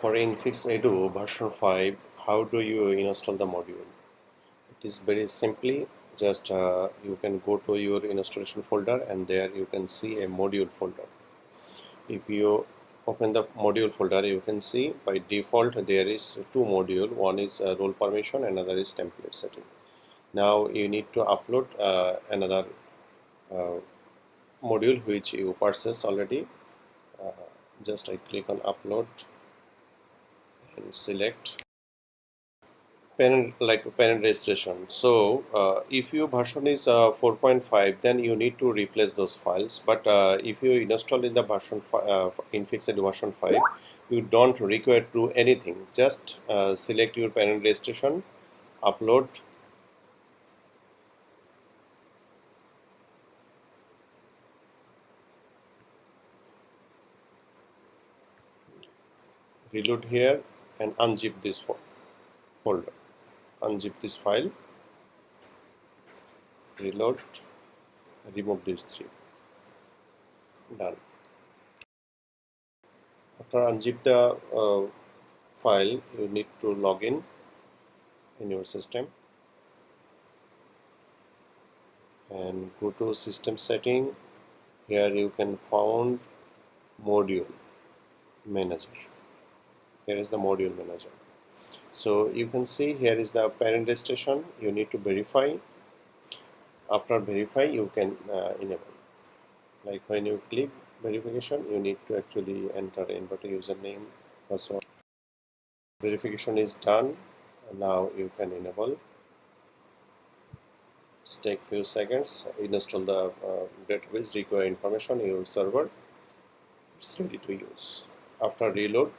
For Infixedu version 5, how do you install the module? It is very simply just you can go to your installation folder and there you can see a module folder. If you open the module folder, you can see by default there is two module. One is role permission, another is template setting. Now you need to upload another uh, module which you purchased already. Just I click on upload and select parent registration. So if your version is 4.5, then you need to replace those files, but if you install in the version Infixedu version 5, you don't require to do anything. Just select your parent registration, upload, reload here and unzip this folder, unzip this file, reload, remove this zip. Done. After unzip the file, you need to log in your system and go to system setting. Here you can find module manager. Here is the module manager. So you can see here is the parent registration. You need to verify. After verify, you can enable. Like when you click verification, you need to actually enter input username, password. Verification is done. Now you can enable. It's take few seconds. Install the database require information in your server. It's ready to use. After reload,